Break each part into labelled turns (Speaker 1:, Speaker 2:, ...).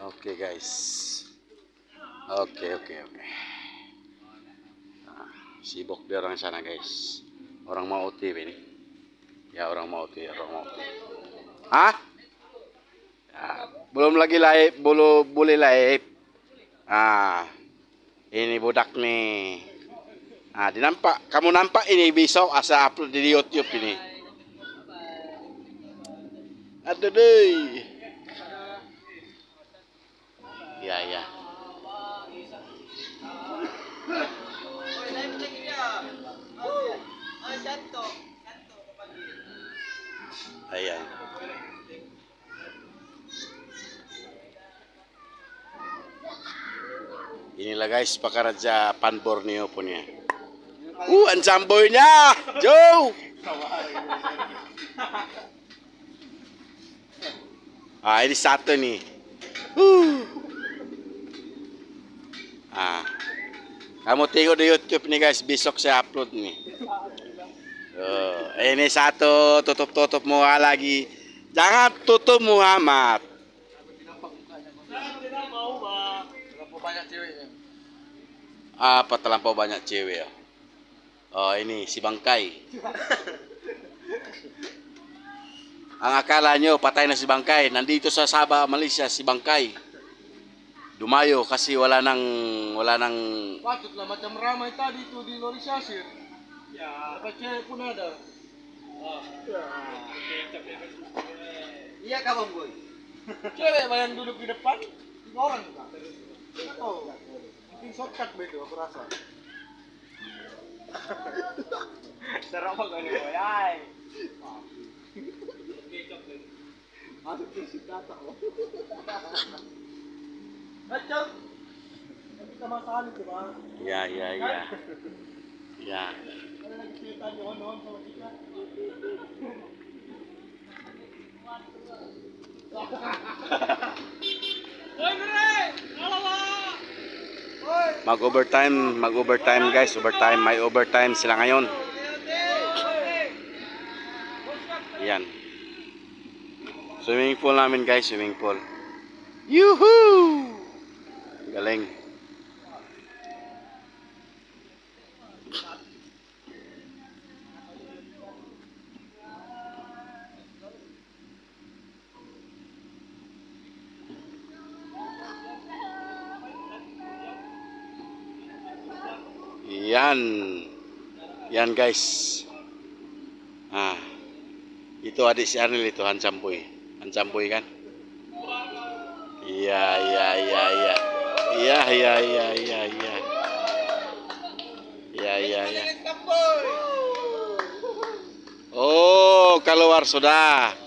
Speaker 1: Oke guys. Oke. Sibuk di orang sana guys. Orang mau OTW ini. Ya orang mau OTW. Hah? Ya, belum lagi live, belum boleh live. Ini budak nih. Kamu nampak ini besok asa upload di YouTube ini. Aduh deh. Ya. Ayan. Inilah guys Pakaraja Pan Borneo punya. Ang samboynya, Joe. Ini satu nih. Kamu tengok di YouTube nih guys, besok saya upload nih. Ini satu tutup muka lagi. Jangan tutup Muhammad. Apa terlampau banyak cewek ya? Oh ini si Bangkai. Ang akala nyo patay na si Bangkai. Nandito sa Sabah, Malaysia si Bangkai. Dumayo kasi wala nang
Speaker 2: Patut lah macam ramai tadi itu di Indonesia sih. Ya, dapat cewek pun ada. Iya kawan boy. Cewek yang duduk di depan, 3 orang juga. Oh, mungkin shortcut begitu aku rasa. Serapa kau ni boy, ay. Masuk ke si kata. Macam kita masakan itu bang.
Speaker 1: Ya.
Speaker 2: Ada lagi cerita di on sama kita.
Speaker 1: Mag-overtime guys, may overtime sila ngayon. Yan. Swimming pool namin guys, swimming pool. Yuhuu! Galing. Yan guys. Itu adik si Arnil itu Hancamboy kan? Iya. Oh, keluar sudah.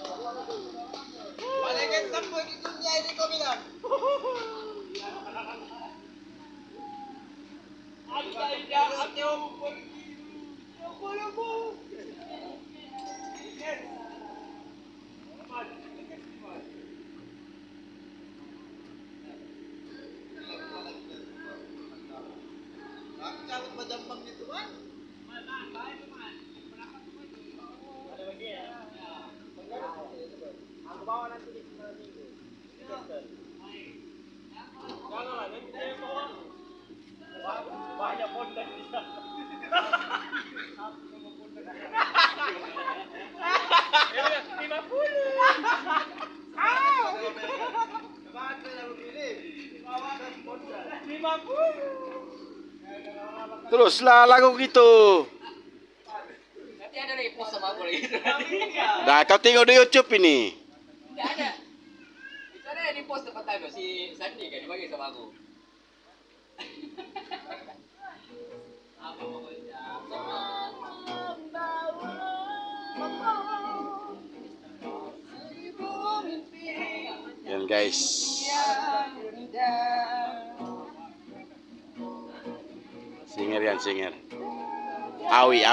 Speaker 2: Banyak konten di sana.
Speaker 1: Terus lah lagu gitu.
Speaker 3: Nanti ada lagi post sama aku lagi.
Speaker 1: Nah, kau tengok di YouTube ini.
Speaker 3: Tidak ada. Itu ada yang di post tempat tadi si Sandi kan dibagi sama aku. Apa pokoknya?
Speaker 1: Yan guys. Singer. Awi.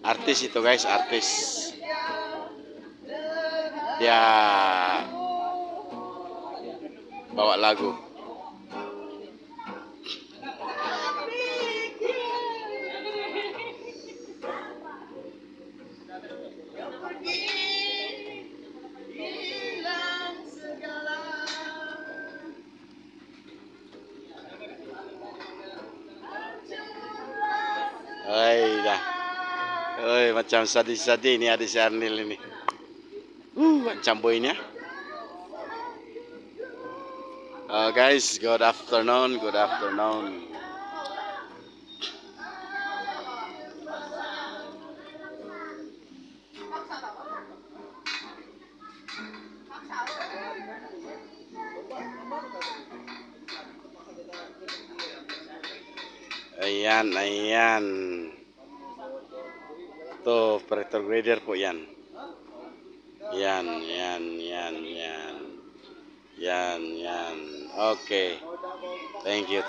Speaker 1: Artis itu guys, artis. Dia bawa lagu. macam sedih-sedih ini adik si Arnil ini. Macam boynya. Guys, good afternoon, good afternoon. Ayan. Tuh, operator grader po yan. Yan. Okay. Thank you.